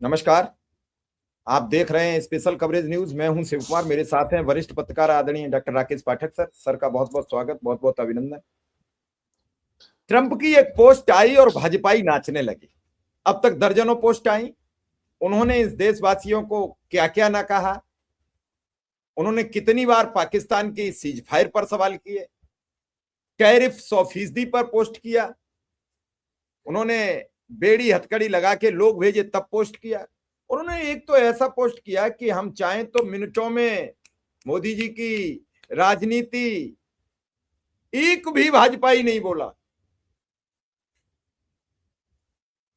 नमस्कार। आप देख रहे हैं स्पेशल कवरेज न्यूज। मैं हूं शिव कुमार, मेरे साथ हैं वरिष्ठ पत्रकार आदरणीय डॉक्टर राकेश पाठक सर। सर का बहुत बहुत स्वागत, बहुत बहुत अभिनंदन। ट्रंप की एक पोस्ट आई और भाजपाई नाचने लगे। अब तक दर्जनों पोस्ट आई। उन्होंने इस देशवासियों को क्या क्या ना कहा। उन्होंने कितनी बार पाकिस्तान की सीज फायर पर सवाल किए, टैरिफ 100% पर पोस्ट किया। उन्होंने बेड़ी हथकड़ी लगा के लोग भेजे तब पोस्ट किया। उन्होंने एक तो ऐसा पोस्ट किया कि हम चाहें तो मिनटों में मोदी जी की राजनीति, एक भी भाजपाई नहीं बोला।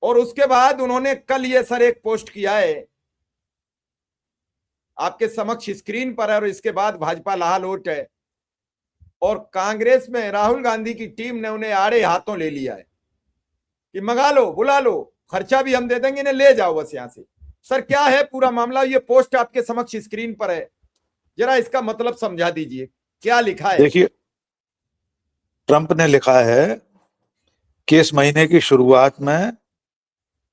और उसके बाद उन्होंने कल ये सर एक पोस्ट किया है, आपके समक्ष स्क्रीन पर है, और इसके बाद भाजपा लाहौट है। और कांग्रेस में राहुल गांधी की टीम ने उन्हें आड़े हाथों ले लिया है कि मंगा लो, बुला लो, खर्चा भी हम दे देंगे, इन्हें ले जाओ बस यहां से। सर क्या है पूरा मामला? ये पोस्ट आपके समक्ष स्क्रीन पर है, जरा इसका मतलब समझा दीजिए, क्या लिखा है? देखिए, ट्रंप ने लिखा है कि इस महीने की शुरुआत में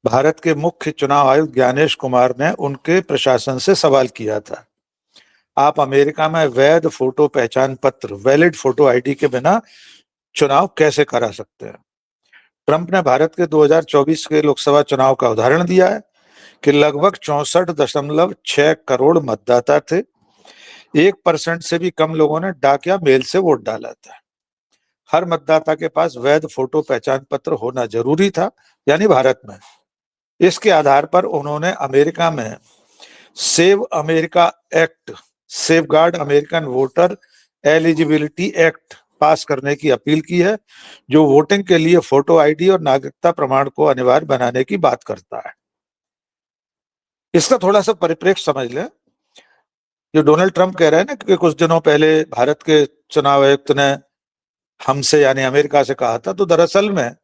भारत के मुख्य चुनाव आयुक्त ज्ञानेश कुमार ने उनके प्रशासन से सवाल किया था, आप अमेरिका में वैध फोटो पहचान पत्र, वैलिड फोटो आईडी के बिना चुनाव कैसे करा सकते हैं। ट्रंप ने भारत के 2024 के लोकसभा चुनाव का उदाहरण दिया है कि लगभग 64.6 करोड़ मतदाता थे। 1% से भी कम लोगों ने डाक या मेल से वोट डाला था। हर मतदाता के पास वैध फोटो पहचान पत्र होना जरूरी था, यानी भारत में। इसके आधार पर उन्होंने अमेरिका में save America act, safeguard American voter eligibility act पास करने की अपील की है, जो वोटिंग के लिए फोटो आईडी और नागरिकता प्रमाण को अनिवार्य बनाने की बात करता है। इसका थोड़ा सा परिप्रेक्ष्य समझ लें। जो डोनाल्ड ट्रंप कह रहे हैं ना कि कुछ दिनों पहले भारत के चुनाव आयुक्त ने हमसे यानी अमेरिका से कहा था, तो दरअसल में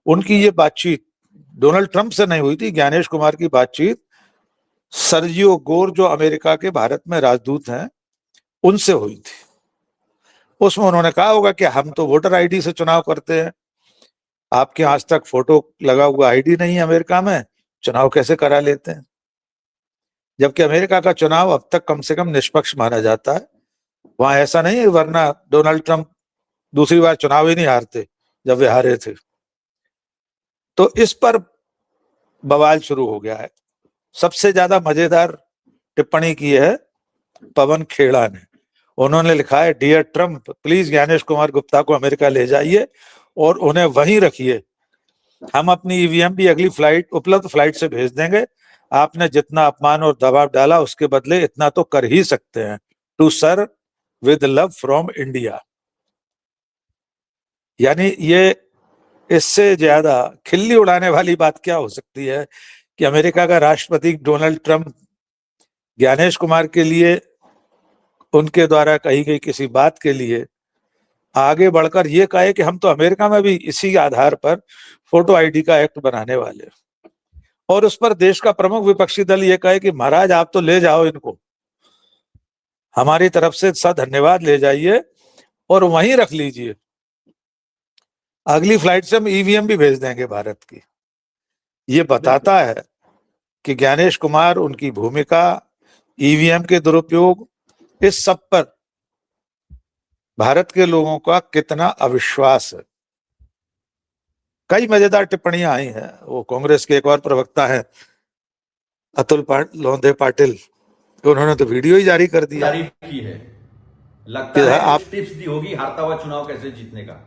उनकी ये बातचीत डोनाल्ड ट्रंप से नहीं हुई थी। ज्ञानेश कुमार की बातचीत सर्जियो गोर, जो अमेरिका के भारत में राजदूत हैं, उनसे हुई थी। उसमें उन्होंने कहा होगा कि हम तो वोटर आईडी से चुनाव करते हैं, आपके आज तक फोटो लगा हुआ आईडी नहीं है अमेरिका में, चुनाव कैसे करा लेते हैं। जबकि अमेरिका का चुनाव अब तक कम से कम निष्पक्ष माना जाता है। वहां ऐसा नहीं है, वरना डोनाल्ड ट्रंप दूसरी बार चुनाव ही नहीं हारते जब वे हारे थे। तो इस पर बवाल शुरू हो गया है। सबसे ज्यादा मजेदार टिप्पणी की है पवन खेड़ा ने। उन्होंने लिखा है, dear Trump, please Gyanesh Kumar Gupta को अमेरिका ले जाइए और उन्हें वहीं रखिए। हम अपनी ईवीएम भी अगली उपलब्ध फ्लाइट से भेज देंगे। आपने जितना अपमान और दबाव डाला उसके बदले इतना तो कर ही सकते हैं। To sir, with love from India. यानी ये इससे ज्यादा खिल्ली उड़ाने वाली बात क्या हो सकती है कि अमेरिका का राष्ट्रपति डोनाल्ड ट्रंप ज्ञानेश कुमार के लिए, उनके द्वारा कही गई किसी बात के लिए आगे बढ़कर ये कहे कि हम तो अमेरिका में भी इसी आधार पर फोटो आईडी का एक्ट बनाने वाले, और उस पर देश का प्रमुख विपक्षी दल ये कहे कि महाराज आप तो ले जाओ इनको, हमारी तरफ से धन्यवाद, ले जाइए और वहीं रख लीजिए, अगली फ्लाइट से हम ईवीएम भी भेज देंगे भारत की। ये बताता है कि ज्ञानेश कुमार, उनकी भूमिका, ईवीएम के दुरुपयोग, इस सब पर भारत के लोगों का कितना अविश्वास है। कई मजेदार टिप्पणियां आई हैं। वो कांग्रेस के एक और प्रवक्ता हैं अतुल लोंधे पाटिल, उन्होंने तो वीडियो ही जारी कर दिया, तारीफ की है। लगता है आप टिप्स दी होगी हारता हुआ चुनाव कैसे जीतने का,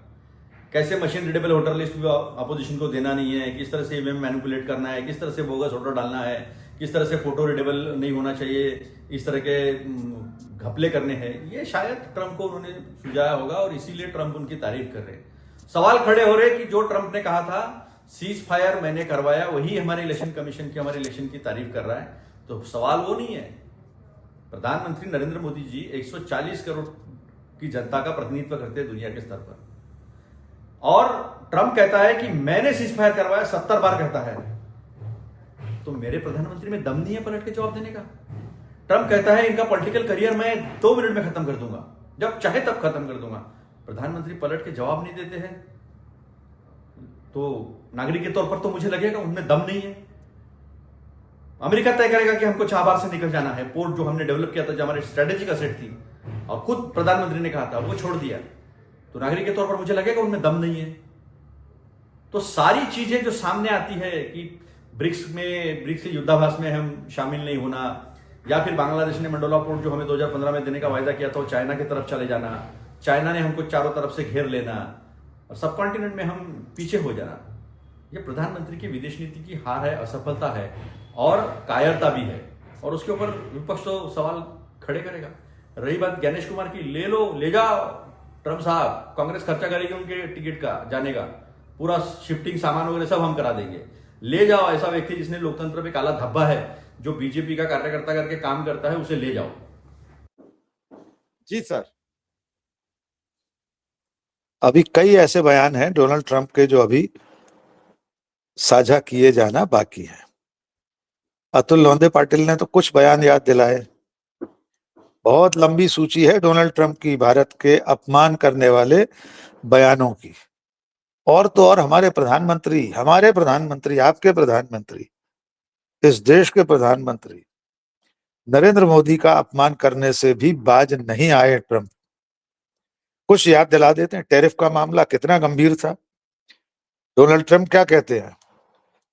कैसे मशीन रीडेबल वोटर लिस्ट भी अपोजिशन को देना नहीं है, किस तरह से ईवीएम मैनिपुलेट करना है, किस तरह से बोगस वोटर डालना है, किस तरह से फोटो रीडेबल नहीं होना चाहिए, इस तरह के घपले करने हैं। ये शायद ट्रंप को उन्होंने सुझाया होगा और इसीलिए ट्रंप उनकी तारीफ कर रहे हैं। सवाल खड़े हो रहे कि जो ट्रंप ने कहा था सीज फायर मैंने करवाया, वही हमारे इलेक्शन कमीशन की, हमारे इलेक्शन की तारीफ कर रहा है। तो सवाल वो नहीं है। प्रधानमंत्री नरेंद्र मोदी जी 140 करोड़ की जनता का प्रतिनिधित्व करते हैं दुनिया के स्तर पर, और ट्रंप कहता है कि मैंने सीज फायर करवाया, 70 बार कहता है। तो मेरे प्रधानमंत्री में दम नहीं है पलट के जवाब देने का। ट्रंप कहता है इनका पॉलिटिकल करियर मैं 2 मिनट में खत्म कर दूंगा, जब चाहे तब खत्म कर दूंगा। प्रधानमंत्री पलट के जवाब नहीं देते हैं, तो नागरिक के तौर पर तो मुझे लगेगा उनमें दम नहीं है। अमेरिका तय करेगा कि हमको चाबार से निकल जाना है, पोर्ट जो हमने डेवलप किया था, जो हमारे स्ट्रेटेजिक असेट थी, और खुद प्रधानमंत्री ने कहा था वो छोड़ दिया, तो नागरिक के तौर पर मुझे लगेगा उनमें दम नहीं है। तो सारी चीजें जो सामने आती है कि ब्रिक्स के युद्धाभ्यास में हम शामिल नहीं होना, या फिर बांग्लादेश ने मंडोला पोर्ट जो हमें 2015 में देने का वायदा किया था वो चाइना की तरफ चले जाना, चाइना ने हमको चारों तरफ से घेर लेना और सब कॉन्टिनेंट में हम पीछे हो जाना, ये प्रधानमंत्री की विदेश नीति की हार है, असफलता है और कायरता भी है, और उसके ऊपर विपक्ष तो सवाल खड़े करेगा। रही बात ज्ञानेश कुमार की, ले लो, ले जाओ ट्रम्प साहब, कांग्रेस खर्चा करेगी उनके टिकट का जाने का, पूरा शिफ्टिंग सामान वगैरह सब हम करा देंगे, ले जाओ ऐसा व्यक्ति जिसने लोकतंत्र पे काला धब्बा है, जो बीजेपी का कार्यकर्ता करके काम करता है, उसे ले जाओ। जी सर। अभी कई ऐसे बयान हैं डोनाल्ड ट्रंप के जो अभी साझा किए जाना बाकी है। अतुल लोंदे पाटिल ने तो कुछ बयान याद दिलाए। बहुत लंबी सूची है डोनाल्ड ट्रंप की भारत के अपमान करने वाले बयानों की। और तो और हमारे प्रधानमंत्री, आपके प्रधानमंत्री, इस देश के प्रधानमंत्री नरेंद्र मोदी का अपमान करने से भी बाज नहीं आए ट्रंप। कुछ याद दिला देते हैं, टैरिफ का मामला कितना गंभीर था। डोनाल्ड ट्रंप क्या कहते हैं,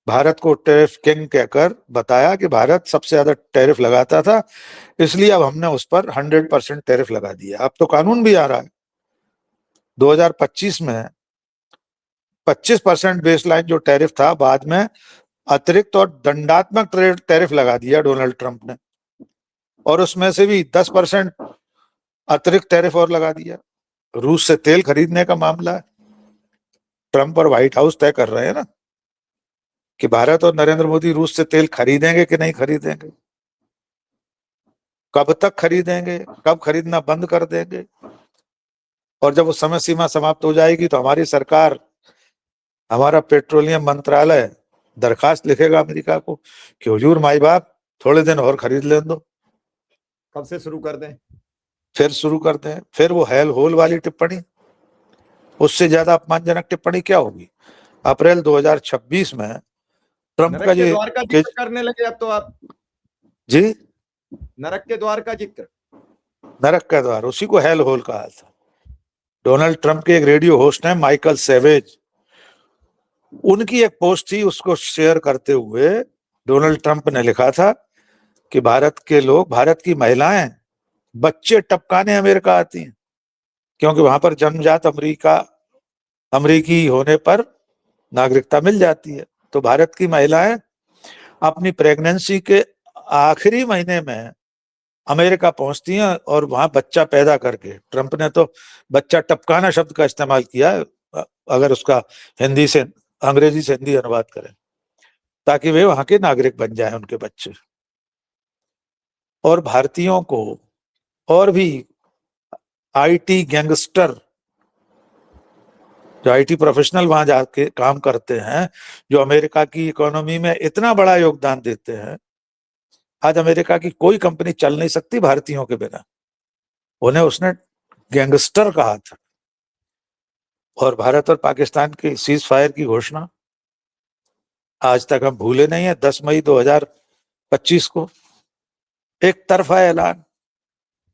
भारत को टैरिफ किंग कहकर बताया कि भारत सबसे ज्यादा टैरिफ लगाता था, इसलिए अब हमने उस पर 100% टैरिफ लगा दिया। अब तो कानून भी आ रहा है, 2025 में 25% बेसलाइन जो टैरिफ था, बाद में अतिरिक्त और दंडात्मक टैरिफ लगा दिया डोनाल्ड ट्रंप ने, और उसमें से भी 10% अतिरिक्त टैरिफ और लगा दिया। रूस से तेल खरीदने का मामला है, ट्रंप और व्हाइट हाउस तय कर रहे हैं ना कि भारत और नरेंद्र मोदी रूस से तेल खरीदेंगे कि नहीं खरीदेंगे, कब तक खरीदेंगे, कब खरीदना बंद कर देंगे, और जब वो समय सीमा समाप्त हो जाएगी तो हमारी सरकार, हमारा पेट्रोलियम मंत्रालय दरखास्त लिखेगा अमेरिका को कि हुजूर माई बाप थोड़े दिन और खरीद लें दो। कब से शुरू कर दें? फिर शुरू कर दें। फिर वो हेल होल वाली टिप्पणी, उससे ज्यादा अपमानजनक टिप्पणी क्या होगी। अप्रैल 2026 में ट्रंप का द्वार का जिक्र करने लगे अब तो आप। जी, नरक के द्वार का जिक्र, नरक का द्वार, उसी को हेल होल कहा था। डोनाल्ड ट्रंप के एक रेडियो होस्ट हैं माइकल सेवेज, उनकी एक पोस्ट थी, उसको शेयर करते हुए डोनाल्ड ट्रंप ने लिखा था कि भारत के लोग, भारत की महिलाएं बच्चे टपकाने अमेरिका आती हैं, क्योंकि वहां पर जन्मजात अमरीकी होने पर नागरिकता मिल जाती है। तो भारत की महिलाएं अपनी प्रेगनेंसी के आखिरी महीने में अमेरिका पहुंचती हैं और वहां बच्चा पैदा करके, ट्रंप ने तो बच्चा टपकाना शब्द का इस्तेमाल किया है, अगर उसका हिंदी से अंग्रेजी से हिंदी अनुवाद करें, ताकि वे वहां के नागरिक बन जाएं उनके बच्चे। और भारतीयों को और भी आईटी गैंगस्टर, जो आईटी प्रोफेशनल वहां जाके काम करते हैं, जो अमेरिका की इकोनॉमी में इतना बड़ा योगदान देते हैं, आज अमेरिका की कोई कंपनी चल नहीं सकती भारतीयों के बिना, उन्हें उसने गैंगस्टर कहा था। और भारत और पाकिस्तान की सीज फायर की घोषणा आज तक हम भूले नहीं है। 10 मई 2025 को एक तरफा ऐलान,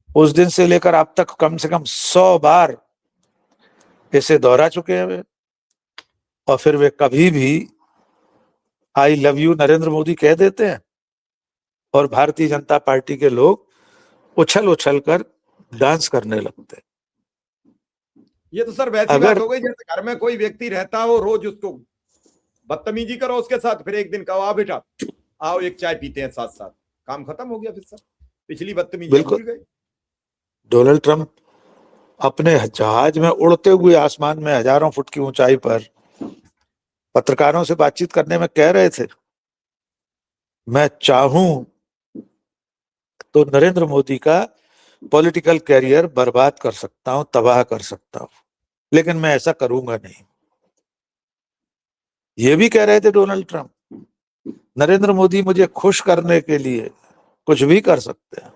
उस दिन से लेकर अब तक कम से कम 100 बार इसे दोहरा चुके हैं वे, और फिर वे कभी भी I love you Narendra Modi कह देते हैं और भारतीय जनता पार्टी के लोग उछल उछल कर डांस करने लगते हैं। ये तो सर वैसी बात हो गई जैसे घर में कोई व्यक्ति रहता हो, रोज उसको बदतमीजी करो उसके साथ, फिर एक दिन कहो आ बेटा आओ एक चाय पीते हैं साथ साथ, काम खत्म हो गया फिर सर, पिछली बदतमीजी भूल गए। डोनाल्ड ट्रंप अपने जहाज में उड़ते हुए आसमान में हजारों फुट की ऊंचाई पर पत्रकारों से बातचीत करने में कह रहे थे, मैं चाहूं तो नरेंद्र मोदी का पॉलिटिकल कैरियर बर्बाद कर सकता हूं, तबाह कर सकता हूं, लेकिन मैं ऐसा करूंगा नहीं। ये भी कह रहे थे डोनाल्ड ट्रंप, नरेंद्र मोदी मुझे खुश करने के लिए कुछ भी कर सकते हैं।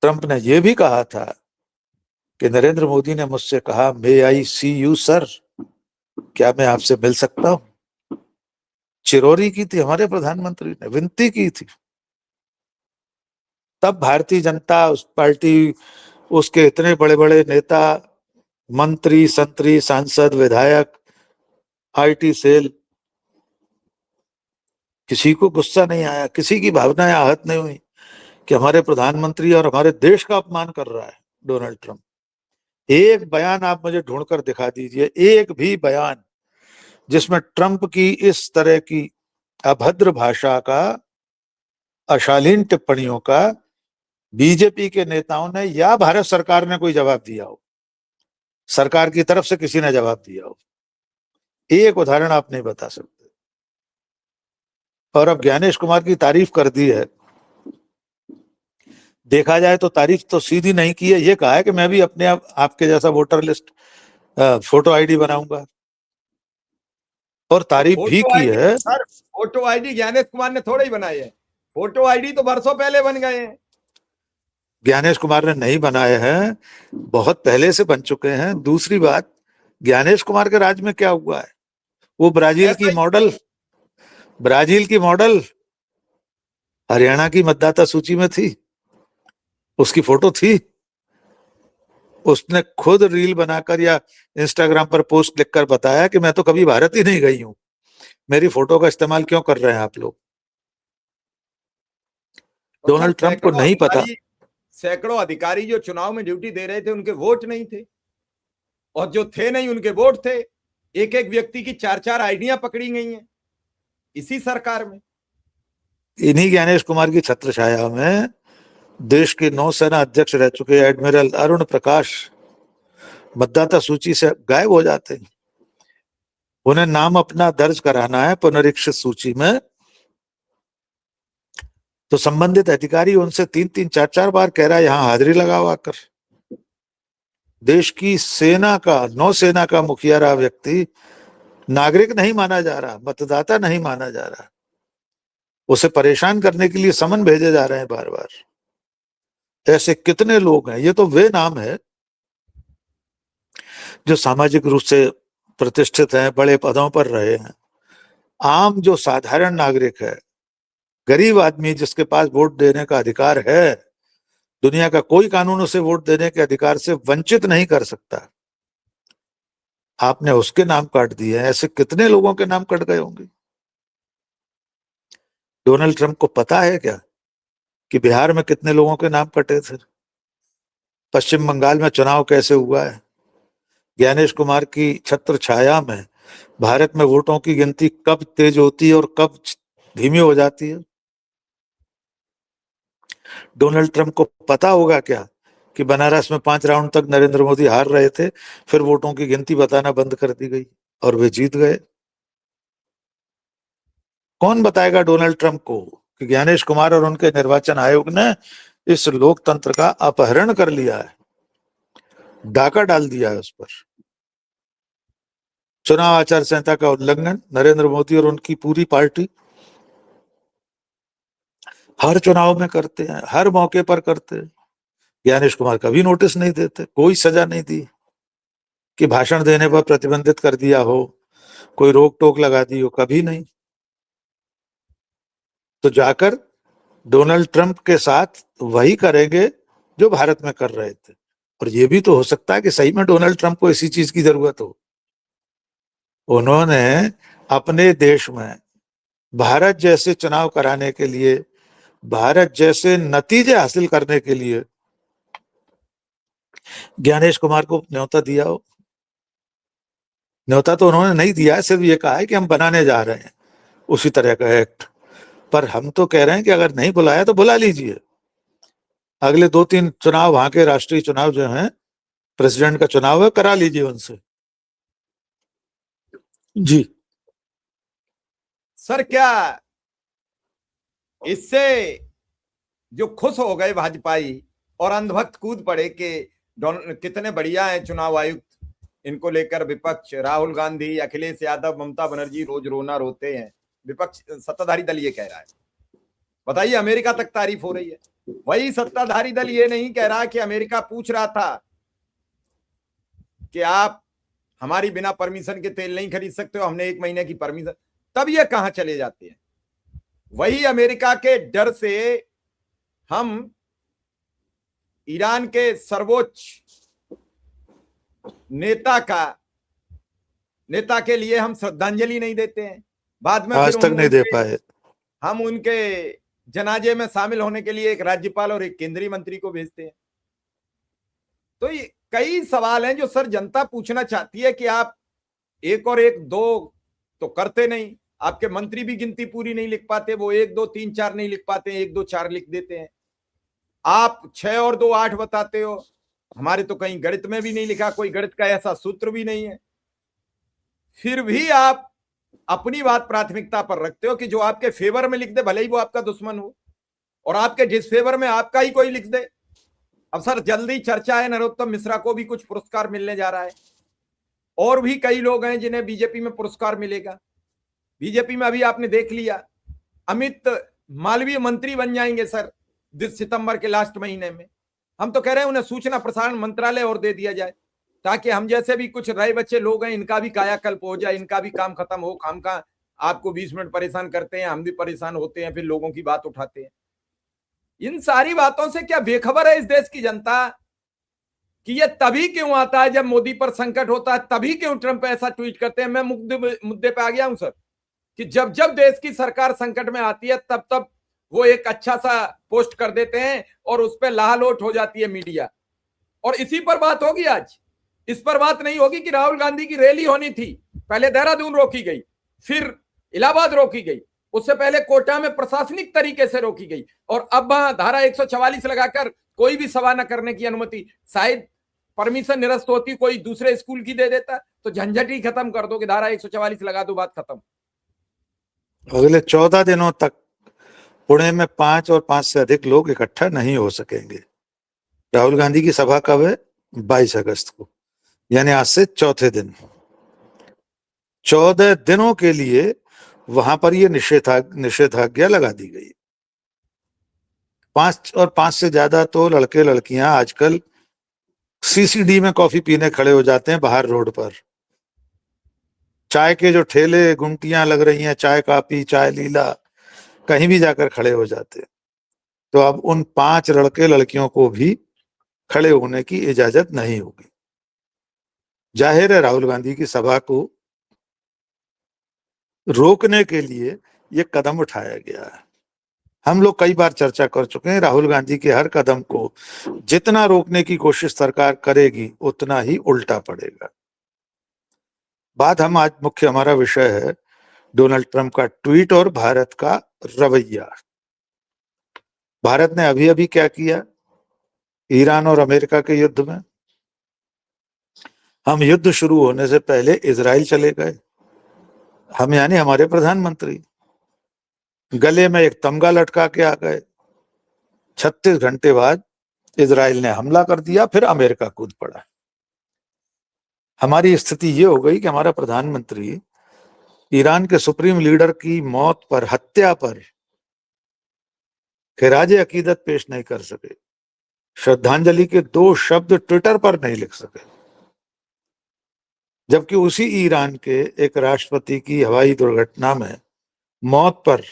ट्रंप ने यह भी कहा था कि नरेंद्र मोदी ने मुझसे कहा, मे आई सी यू सर, क्या मैं आपसे मिल सकता हूं। चिरौरी की थी हमारे प्रधानमंत्री ने, विनती की थी। तब भारतीय जनता उस पार्टी, उसके इतने बड़े बड़े नेता, मंत्री, संतरी, सांसद, विधायक, आईटी सेल, किसी को गुस्सा नहीं आया, किसी की भावनाएं आहत नहीं हुई कि हमारे प्रधानमंत्री और हमारे देश का अपमान कर रहा है डोनाल्ड ट्रंप। एक बयान आप मुझे ढूंढकर दिखा दीजिए, एक भी बयान जिसमें ट्रंप की इस तरह की अभद्र भाषा का, अशालीन टिप्पणियों का बीजेपी के नेताओं ने या भारत सरकार ने कोई जवाब दिया हो, सरकार की तरफ से किसी ने जवाब दिया हो। एक उदाहरण आप नहीं बता सकते। और अब ज्ञानेश कुमार की तारीफ कर दी है, देखा जाए तो तारीफ तो सीधी नहीं की है, ये कहा है कि मैं भी अपने आप आपके जैसा वोटर लिस्ट फोटो आईडी बनाऊंगा, और तारीफ भी फोटो की आईडी है। Sir, photo ID Gyanesh Kumar ने थोड़ा ही बनाई है, फोटो आईडी तो बरसों पहले बन गए हैं। ज्ञानेश कुमार ने नहीं बनाए हैं, बहुत पहले से बन चुके हैं। दूसरी बात, ज्ञानेश कुमार के राज में क्या हुआ है, वो ब्राजील की मॉडल हरियाणा की मतदाता सूची में थी, उसकी फोटो थी। उसने खुद रील बनाकर या इंस्टाग्राम पर पोस्ट लिखकर बताया कि मैं तो कभी भारत ही नहीं गई हूं, मेरी फोटो का इस्तेमाल क्यों कर रहे हैं आप लोग। डोनाल्ड ट्रंप को नहीं पता, सैकड़ों अधिकारी जो चुनाव में ड्यूटी दे रहे थे उनके वोट नहीं थे, और जो थे नहीं उनके वोट थे। एक एक व्यक्ति की 4-4 आईडियां पकड़ी गई हैं इसी सरकार में। इन्हीं ज्ञानेश कुमार की छत्र छाया में देश के नौसेना अध्यक्ष रह चुके एडमिरल अरुण प्रकाश मतदाता सूची से गायब हो जाते हैं। उन्हें नाम अपना दर्ज कराना है पुनरीक्षित सूची में, तो संबंधित अधिकारी उनसे 3-3, 4-4 बार कह रहा है यहां हाजिरी लगाओ आकर। देश की सेना का, नौसेना का मुखिया रहा व्यक्ति नागरिक नहीं माना जा रहा, मतदाता नहीं माना जा रहा, उसे परेशान करने के लिए समन भेजे जा रहे हैं बार बार। ऐसे कितने लोग हैं। ये तो वे नाम है जो सामाजिक रूप से प्रतिष्ठित हैं, बड़े पदों पर रहे हैं। आम जो साधारण नागरिक है, गरीब आदमी जिसके पास वोट देने का अधिकार है, दुनिया का कोई कानून उसे वोट देने के अधिकार से वंचित नहीं कर सकता, आपने उसके नाम काट दिए हैं। ऐसे कितने लोगों के नाम कट गए होंगे। डोनाल्ड ट्रंप को पता है क्या कि बिहार में कितने लोगों के नाम कटे थे, पश्चिम बंगाल में चुनाव कैसे हुआ है। ज्ञानेश कुमार की छत्र छाया में भारत में वोटों की गिनती कब तेज होती है और कब धीमी हो जाती है। डोनाल्ड ट्रंप को पता होगा क्या कि बनारस में 5 राउंड तक नरेंद्र मोदी हार रहे थे, फिर वोटों की गिनती बताना बंद कर दी गई और वे जीत गए। कौन बताएगा डोनाल्ड ट्रंप को कि ज्ञानेश कुमार और उनके निर्वाचन आयोग ने इस लोकतंत्र का अपहरण कर लिया है, डाका डाल दिया है उस पर। चुनाव आचार संहिता का उल्लंघन नरेंद्र मोदी और उनकी पूरी पार्टी हर चुनाव में करते हैं, हर मौके पर करते हैं। ज्ञानेश कुमार कभी नोटिस नहीं देते, कोई सजा नहीं दी कि भाषण देने पर प्रतिबंधित कर दिया हो, कोई रोक टोक लगा दी हो, कभी नहीं। तो जाकर डोनाल्ड ट्रंप के साथ वही करेंगे जो भारत में कर रहे थे। और ये भी तो हो सकता है कि सही में डोनाल्ड ट्रंप को इसी चीज की जरूरत हो। उन्होंने अपने देश में भारत जैसे चुनाव कराने के लिए, भारत जैसे नतीजे हासिल करने के लिए ज्ञानेश कुमार को न्योता दिया हो। न्योता तो उन्होंने नहीं दिया है, सिर्फ ये कहा है कि हम बनाने जा रहे हैं उसी तरह का एक्ट। पर हम तो कह रहे हैं कि अगर नहीं बुलाया तो बुला लीजिए। अगले 2-3 चुनाव, वहां के राष्ट्रीय चुनाव जो हैं, प्रेसिडेंट का चुनाव है, करा लीजिए उनसे। जी सर, क्या इससे जो खुश हो गए भाजपाई और अंधभक्त कूद पड़े कि कितने बढ़िया है चुनाव आयुक्त, इनको लेकर विपक्ष राहुल गांधी, अखिलेश यादव, ममता बनर्जी रोज रोना रोते हैं, विपक्ष सत्ताधारी दल ये कह रहा है। बताइए, अमेरिका तक तारीफ हो रही है। वही सत्ताधारी दल ये नहीं कह रहा कि अमेरिका पूछ रहा था कि आप हमारी बिना परमिशन के तेल नहीं खरीद सकते हो, हमने 1 महीने की परमिशन। तब ये कहां चले जाते हैं। वही अमेरिका के डर से हम ईरान के सर्वोच्च नेता के लिए हम श्रद्धांजलि नहीं देते हैं, बाद में आज फिर तक नहीं दे पाए। हम उनके जनाजे में शामिल होने के लिए एक राज्यपाल और एक केंद्रीय मंत्री को भेजते हैं। तो ये कई सवाल हैं जो सर जनता पूछना चाहती है कि आप एक और एक दो तो करते नहीं, आपके मंत्री भी गिनती पूरी नहीं लिख पाते, वो 1 2 3 4 नहीं लिख पाते, 1 2 4 लिख देते हैं। आप 6 और 2 8 बताते हो, हमारे तो कहीं गणित में भी नहीं लिखा, कोई गणित का ऐसा सूत्र भी नहीं है। फिर भी आप अपनी बात प्राथमिकता पर रखते हो कि जो आपके फेवर में लिख दे भले ही वो आपका दुश्मन हो, और आपके डिसफेवर में आपका ही कोई लिख दे। अब सर जल्दी चर्चा है, नरोत्तम मिश्रा को भी कुछ पुरस्कार मिलने जा रहा है, और भी कई लोग हैं जिन्हें बीजेपी में पुरस्कार मिलेगा। बीजेपी में अभी आपने देख लिया अमित मालवीय मंत्री बन जाएंगे सर सितंबर के लास्ट महीने में। हम तो कह रहे हैं उन्हें सूचना प्रसारण मंत्रालय और दे दिया जाए, ताकि हम जैसे भी कुछ रहे बच्चे लोग हैं इनका भी कायाकल्प हो जाए, इनका भी काम खत्म हो। काम का आपको 20 मिनट परेशान करते हैं, हम भी परेशान होते हैं, फिर लोगों की बात उठाते हैं। इन सारी बातों से क्या बेखबर है इस देश की जनता कि ये तभी क्यों आता है जब मोदी पर संकट होता है, तभी क्यों ट्रंप ऐसा ट्वीट करते हैं। मैं मुद्दे पे आ गया हूं सर कि जब जब देश की सरकार संकट में आती है तब तब वो एक अच्छा सा पोस्ट कर देते हैं और उस पर लाहलोट हो जाती है मीडिया। और इसी पर बात होगी आज, इस पर बात नहीं होगी कि राहुल गांधी की रैली होनी थी, पहले देहरादून रोकी गई, फिर इलाहाबाद रोकी गई, उससे पहले कोटा में प्रशासनिक तरीके से रोकी गई, और अब धारा 144 लगाकर कोई भी सभा न करने की अनुमति। शायद परमिशन निरस्त होती कोई दूसरे स्कूल की दे देता तो झंझट ही खत्म कर दो कि धारा 144 लगा दो, बात खत्म। अगले 14 दिनों तक पुणे में 5 और 5 से अधिक लोग इकट्ठा नहीं हो सकेंगे। राहुल गांधी की सभा कब है? 22 अगस्त को, यानी आज से चौथे दिन। 14 दिनों के लिए वहां पर ये निषेधाज्ञा लगा दी गई। 5 और 5 से ज्यादा तो लड़के लड़कियां आजकल सीसीडी में कॉफी पीने खड़े हो जाते हैं बाहर रोड पर। चाय के जो ठेले गुमटियां लग रही हैं, चाय कापी, चाय लीला, कहीं भी जाकर खड़े हो जाते हैं। तो अब उन 5 लड़के लड़कियों को भी खड़े होने की इजाजत नहीं होगी। जाहिर है राहुल गांधी की सभा को रोकने के लिए यह कदम उठाया गया है। हम लोग कई बार चर्चा कर चुके हैं, राहुल गांधी के हर कदम को जितना रोकने की कोशिश सरकार करेगी उतना ही उल्टा पड़ेगा। बात हम आज मुख्य हमारा विषय है डोनाल्ड ट्रंप का ट्वीट और भारत का रवैया। भारत ने अभी अभी क्या किया ईरान और अमेरिका के युद्ध में? हम युद्ध शुरू होने से पहले इजराइल चले गए, हम यानी हमारे प्रधानमंत्री गले में एक तमगा लटका के आ गए। 36 घंटे बाद इजराइल ने हमला कर दिया, फिर अमेरिका कूद पड़ा। हमारी स्थिति ये हो गई कि हमारा प्रधानमंत्री ईरान के सुप्रीम लीडर की मौत पर, हत्या पर खिराजे अकीदत पेश नहीं कर सके, श्रद्धांजलि के 2 शब्द ट्विटर पर नहीं लिख सके, जबकि उसी ईरान के एक राष्ट्रपति की हवाई दुर्घटना में मौत पर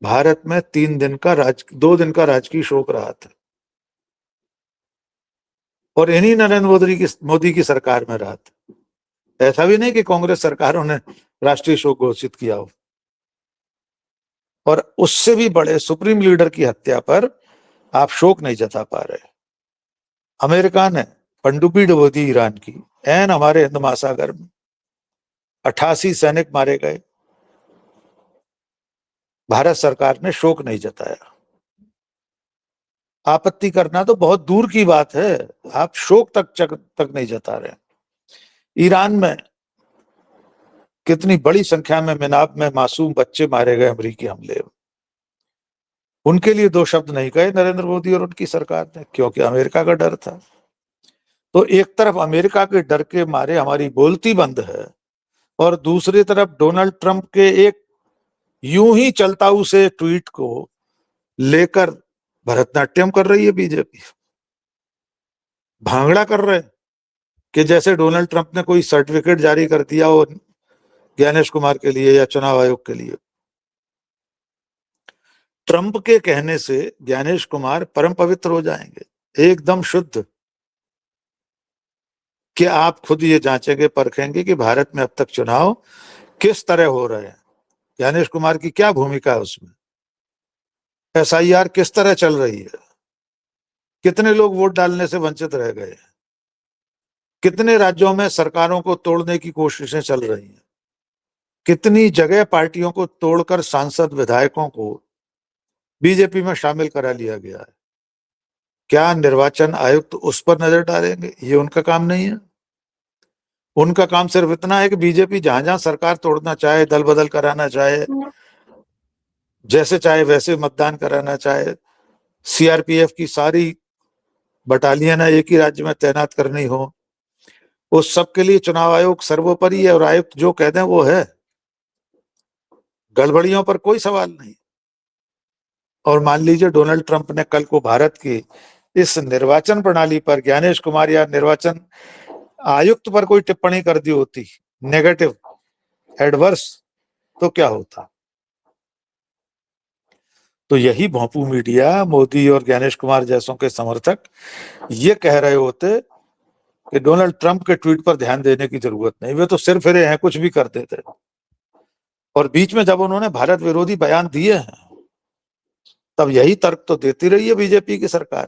भारत में 2 दिन का राजकीय शोक रहा था, और इन्हीं नरेंद्र मोदी की सरकार में रहा था। ऐसा भी नहीं कि कांग्रेस सरकारों ने राष्ट्रीय शोक घोषित किया हो। और उससे भी बड़े सुप्रीम लीडर की हत्या पर आप शोक नहीं जता पा रहे। अमेरिका ने पनडुब्बी डुबो दी ईरान की, ऐन हमारे हिंद महासागर में 88 सैनिक मारे गए, भारत सरकार ने शोक नहीं जताया। आपत्ति करना तो बहुत दूर की बात है, आप शोक तक नहीं जता रहे। ईरान में कितनी बड़ी संख्या में मिनाब में मासूम बच्चे मारे गए अमेरिकी हमले में, उनके लिए 2 शब्द नहीं कहे नरेंद्र मोदी और उनकी सरकार ने, क्योंकि अमेरिका का डर था। तो एक तरफ अमेरिका के डर के मारे हमारी बोलती बंद है, और दूसरी तरफ डोनाल्ड ट्रंप के एक यूं ही चलता उसे ट्वीट को लेकर भरतनाट्यम कर रही है बीजेपी। भांगड़ा कर रहे कि जैसे डोनाल्ड ट्रंप ने कोई सर्टिफिकेट जारी कर दिया हो ज्ञानेश कुमार के लिए या चुनाव आयोग के लिए। ट्रंप के कहने से ज्ञानेश कुमार परम पवित्र हो जाएंगे, एकदम शुद्ध। कि आप खुद ये जांचेंगे, परखेंगे कि भारत में अब तक चुनाव किस तरह हो रहे हैं, ज्ञानेश कुमार की क्या भूमिका है उसमें, एसआईआर किस तरह चल रही है, कितने लोग वोट डालने से वंचित रह गए, कितने राज्यों में सरकारों को तोड़ने की कोशिशें चल रही हैं, कितनी जगह पार्टियों को तोड़कर सांसद विधायकों को बीजेपी में शामिल करा लिया गया है। क्या निर्वाचन आयुक्त उस पर नजर डालेंगे? ये उनका काम नहीं है। उनका काम सिर्फ इतना है कि बीजेपी जहां जहां सरकार तोड़ना चाहे, दल बदल कराना चाहे, जैसे चाहे वैसे मतदान कराना चाहे, सीआरपीएफ की सारी बटालियन एक ही राज्य में तैनात करनी हो, उस सब के लिए चुनाव आयोग सर्वोपरि है और आयुक्त जो कह दें वो है। गड़बड़ियों पर कोई सवाल नहीं। और मान लीजिए डोनाल्ड ट्रंप ने कल को भारत की इस निर्वाचन प्रणाली पर ज्ञानेश कुमार या निर्वाचन आयुक्त पर कोई टिप्पणी कर दी होती नेगेटिव, एडवर्स, तो क्या होता? तो यही भोंपू मीडिया, मोदी और ज्ञानेश कुमार जैसों के समर्थक ये कह रहे होते कि डोनाल्ड ट्रंप के ट्वीट पर ध्यान देने की जरूरत नहीं, वे तो सिर फिरे हैं, कुछ भी कर देते। और बीच में जब उन्होंने भारत विरोधी बयान दिए हैं तब यही तर्क तो देती रही है बीजेपी की सरकार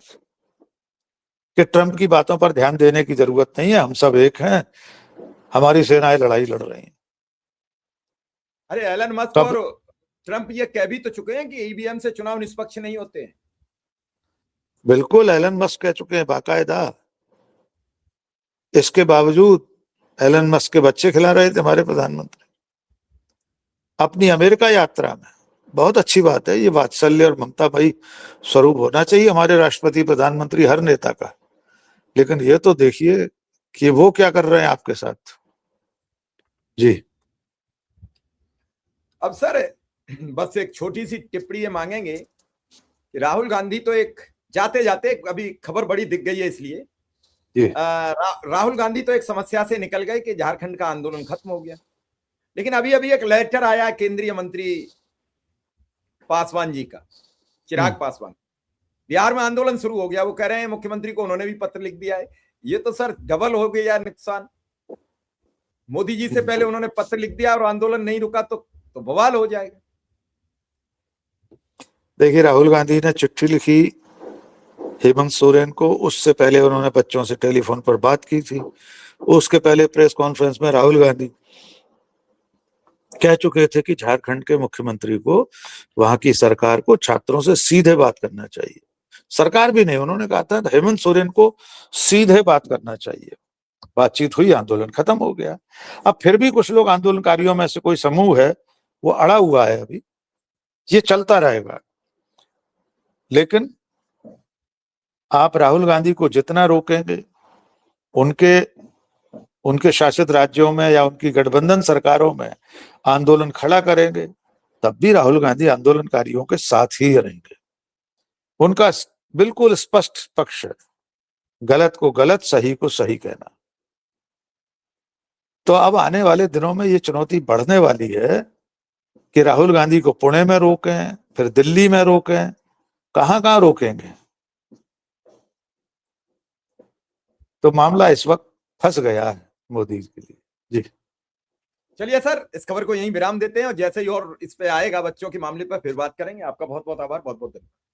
कि ट्रंप की बातों पर ध्यान देने की जरूरत नहीं है, हम सब एक हैं, हमारी सेनाएं लड़ाई लड़ रही हैं। अरे एलन मस्क और ट्रंप ये कह भी तो चुके हैं कि ईवीएम से चुनाव निष्पक्ष नहीं होते हैं। बिल्कुल, एलन मस्क कह चुके हैं बाकायदा। इसके बावजूद एलन मस्क के बच्चे खिला रहे थे हमारे प्रधानमंत्री अपनी अमेरिका यात्रा में। बहुत अच्छी बात है, ये वात्सल्य और ममता भाई स्वरूप होना चाहिए हमारे राष्ट्रपति, प्रधानमंत्री, हर नेता का। लेकिन ये तो देखिए कि वो क्या कर रहे हैं आपके साथ। जी अब सर बस एक छोटी सी टिप्पणी ये मांगेंगे कि राहुल गांधी तो एक जाते जाते, अभी खबर बड़ी दिख गई है इसलिए, राहुल गांधी तो एक समस्या से निकल गए कि झारखंड का आंदोलन खत्म हो गया। लेकिन अभी अभी एक लेटर आया केंद्रीय मंत्री पासवान जी का, चिराग पासवान, बिहार में आंदोलन शुरू हो गया। वो कह रहे हैं मुख्यमंत्री को उन्होंने भी पत्र लिख दिया है। ये तो सर डबल हो गया नुकसान। मोदी जी से पहले उन्होंने पत्र लिख दिया और आंदोलन नहीं रुका तो बवाल हो जाएगा। देखिए, राहुल गांधी ने चिट्ठी लिखी हेमंत सोरेन को, उससे पहले उन्होंने बच्चों से टेलीफोन पर बात की थी, उसके पहले प्रेस कॉन्फ्रेंस में राहुल गांधी कह चुके थे कि झारखंड के मुख्यमंत्री को, वहां की सरकार को छात्रों से सीधे बात करना चाहिए। सरकार भी नहीं, उन्होंने कहा था हेमंत सोरेन को सीधे बात करना चाहिए। बातचीत हुई, आंदोलन खत्म हो गया। अब फिर भी कुछ लोग आंदोलनकारियों में से कोई समूह है वो अड़ा हुआ है, अभी ये चलता रहेगा। लेकिन आप राहुल गांधी को जितना रोकेंगे, उनके शासित राज्यों में या उनकी गठबंधन सरकारों में आंदोलन खड़ा करेंगे, तब भी राहुल गांधी आंदोलनकारियों के साथ ही रहेंगे। उनका बिल्कुल स्पष्ट पक्ष है, गलत को गलत, सही को सही कहना। तो अब आने वाले दिनों में ये चुनौती बढ़ने वाली है कि राहुल गांधी को पुणे में रोकें, फिर दिल्ली में रोकें, कहां कहां रोकेंगे। तो मामला इस वक्त फंस गया है मोदी के लिए। जी चलिए सर, इस खबर को यहीं विराम देते हैं और जैसे ही और इस पे आएगा बच्चों के मामले पर फिर बात करेंगे। आपका बहुत बहुत आभार, बहुत बहुत धन्यवाद।